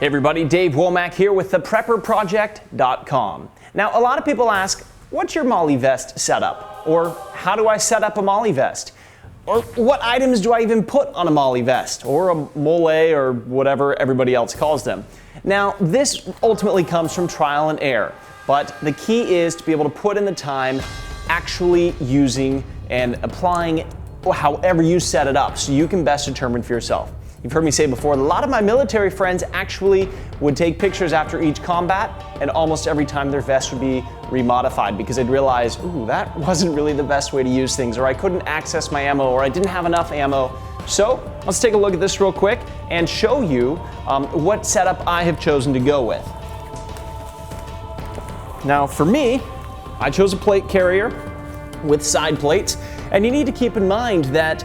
Hey everybody, Dave Womack here with theprepperproject.com. Now, a lot of people ask, what's your Molle Vest setup? Or how do I set up a Molle Vest? Or what items do I even put on a Molle Vest? Or a Molle or whatever everybody else calls them. Now, this ultimately comes from trial and error, but the key is to be able to put in the time actually using and applying however you set it up so you can best determine for yourself. You've heard me say before, a lot of my military friends actually would take pictures after each combat, and almost every time their vest would be remodified because they'd realize, ooh, that wasn't really the best way to use things, or I couldn't access my ammo, or I didn't have enough ammo. So let's take a look at this real quick and show you what setup I have chosen to go with. Now for me, I chose a plate carrier with side plates, and you need to keep in mind that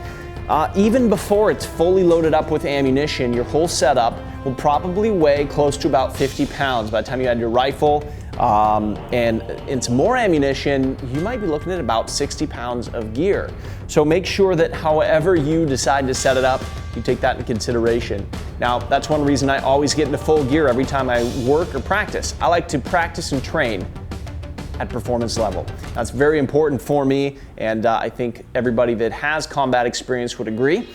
even before it's fully loaded up with ammunition, your whole setup will probably weigh close to about 50 pounds. By the time you add your rifle and some more ammunition, you might be looking at about 60 pounds of gear. So make sure that however you decide to set it up, you take that into consideration. Now, that's one reason I always get into full gear every time I work or practice. I like to practice and train at performance level. That's very important for me, and I think everybody that has combat experience would agree.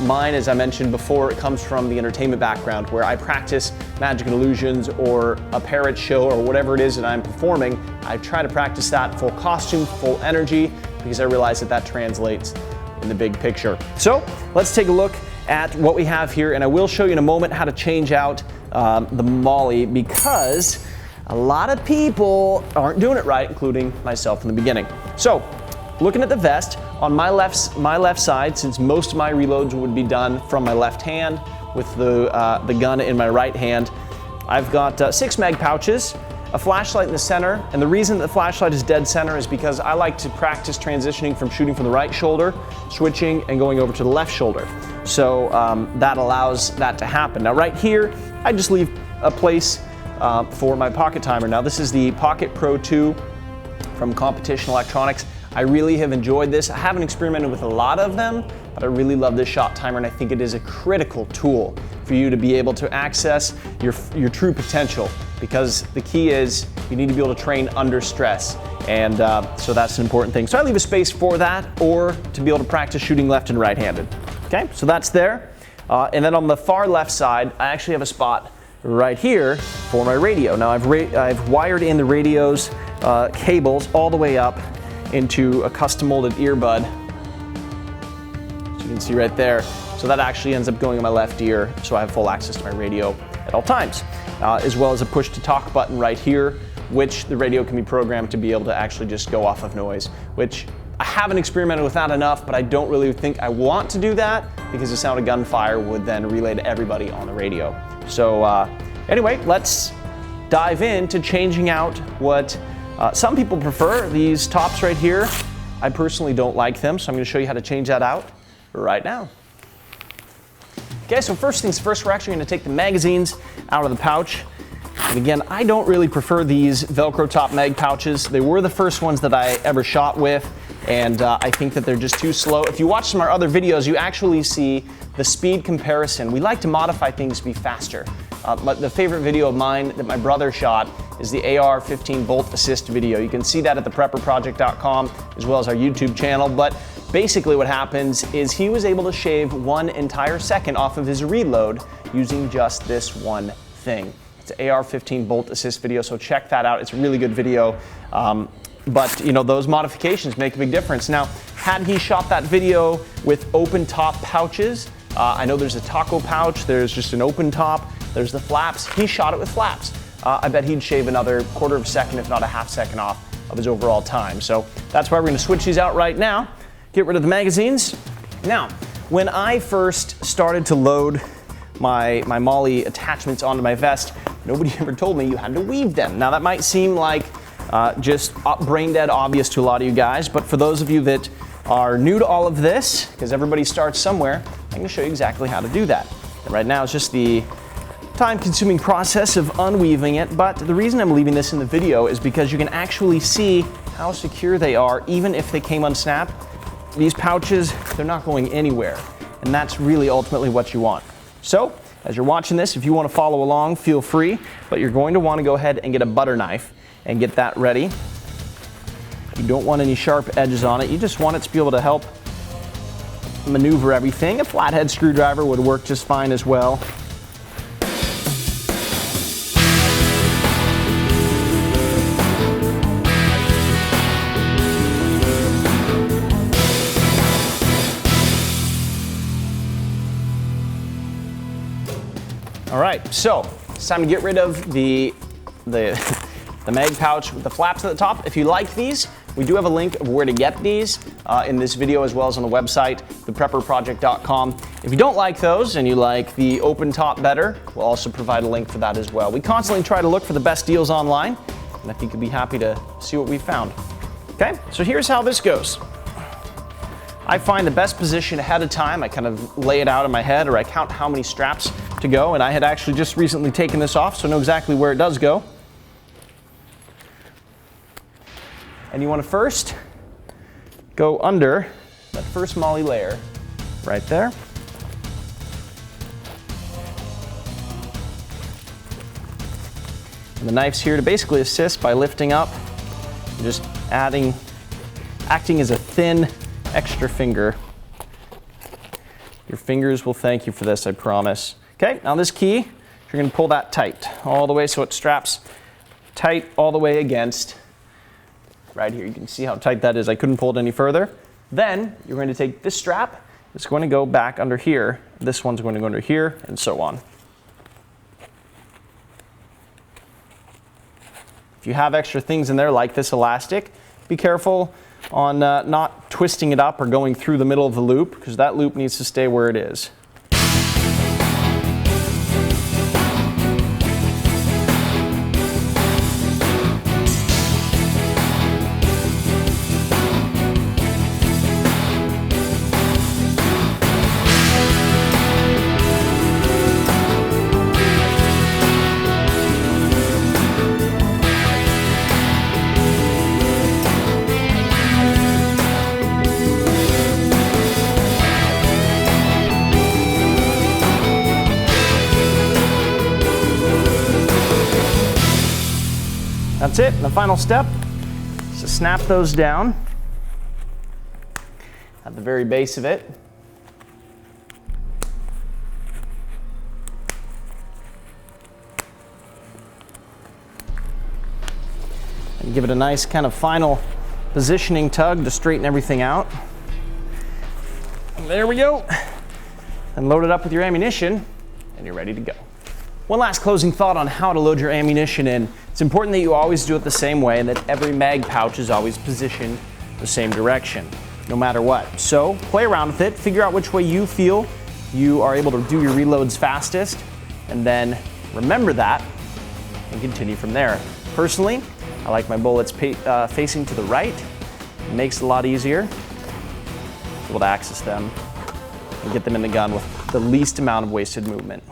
Mine, as I mentioned before, it comes from the entertainment background where I practice magic and illusions or a parrot show or whatever it is that I'm performing. I try to practice that full costume, full energy, because I realize that that translates in the big picture. So let's take a look at what we have here, and I will show you in a moment how to change out the Molle, because a lot of people aren't doing it right, including myself in the beginning. So, looking at the vest, on my left side, since most of my reloads would be done from my left hand with the gun in my right hand, I've got 6 mag pouches, a flashlight in the center, and the reason the flashlight is dead center is because I like to practice transitioning from shooting from the right shoulder, switching, and going over to the left shoulder. So that allows that to happen. Now right here, I just leave a place for my pocket timer. Now this is the Pocket Pro 2 from Competition Electronics. I really have enjoyed this. I haven't experimented with a lot of them, but I really love this shot timer, and I think it is a critical tool for you to be able to access your true potential, because the key is you need to be able to train under stress, and so that's an important thing. So I leave a space for that, or to be able to practice shooting left and right-handed. Okay, so that's there. And then on the far left side, I actually have a spot right here for my radio. Now I've wired in the radio's cables all the way up into a custom molded earbud, as you can see right there. So that actually ends up going in my left ear, so I have full access to my radio at all times, as well as a push to talk button right here, which the radio can be programmed to be able to actually just go off of noise, which I haven't experimented with that enough, but I don't really think I want to do that because the sound of gunfire would then relay to everybody on the radio. So anyway, let's dive into changing out what some people prefer. These tops right here, I personally don't like them, so I'm going to show you how to change that out right now. Okay, so first things first, we're actually going to take the magazines out of the pouch. And again, I don't really prefer these Velcro top mag pouches. They were the first ones that I ever shot with, and I think that they're just too slow. If you watch some of our other videos, you actually see the speed comparison. We like to modify things to be faster. The favorite video of mine that my brother shot is the AR-15 bolt assist video. You can see that at theprepperproject.com as well as our YouTube channel. But basically what happens is he was able to shave 1 entire second off of his reload using just this one thing. It's an AR-15 bolt assist video, so check that out. It's a really good video. But you know, those modifications make a big difference. Now, had he shot that video with open top pouches, I know there's a taco pouch, there's just an open top, there's the flaps. He shot it with flaps. I bet he'd shave another 1/4 of a second, if not a half second off of his overall time. So that's why we're gonna switch these out right now, get rid of the magazines. Now, when I first started to load my Molle attachments onto my vest, nobody ever told me you had to weave them. Now that might seem like just brain dead obvious to a lot of you guys, but for those of you that are new to all of this, because everybody starts somewhere, I'm going to show you exactly how to do that. And right now it's just the time-consuming process of unweaving it, but the reason I'm leaving this in the video is because you can actually see how secure they are even if they came unsnapped. These pouches, they're not going anywhere, and that's really ultimately what you want. So As you're watching this, if you want to follow along, feel free, but you're going to want to go ahead and get a butter knife and get that ready. You don't want any sharp edges on it. You just want it to be able to help maneuver everything. A flathead screwdriver would work just fine as well. All right, so it's time to get rid of the mag pouch with the flaps at the top. If you like these, we do have a link of where to get these in this video, as well as on the website, theprepperproject.com. If you don't like those and you like the open top better, we'll also provide a link for that as well. We constantly try to look for the best deals online, and I think you'd be happy to see what we found. Okay, so here's how this goes. I find the best position ahead of time. I kind of lay it out in my head, or I count how many straps to go, and I had actually just recently taken this off, so I know exactly where it does go. And you want to first go under that first Molle layer right there. And the knife's here to basically assist by lifting up and just acting as a thin extra finger. Your fingers will thank you for this, I promise. Okay, now this key, you're going to pull that tight all the way so it straps tight all the way against right here. You can see how tight that is. I couldn't pull it any further. Then you're going to take this strap. It's going to go back under here. This one's going to go under here, and so on. If you have extra things in there like this elastic, be careful on not twisting it up or going through the middle of the loop, because that loop needs to stay where it is. That's it. And the final step is to snap those down at the very base of it. And give it a nice kind of final positioning tug to straighten everything out. And there we go. And load it up with your ammunition, and you're ready to go. One last closing thought on how to load your ammunition in. It's important that you always do it the same way, and that every mag pouch is always positioned the same direction, no matter what. So play around with it, figure out which way you feel you are able to do your reloads fastest, and then remember that and continue from there. Personally, I like my bullets facing to the right. It makes it a lot easier to be able to access them and get them in the gun with the least amount of wasted movement.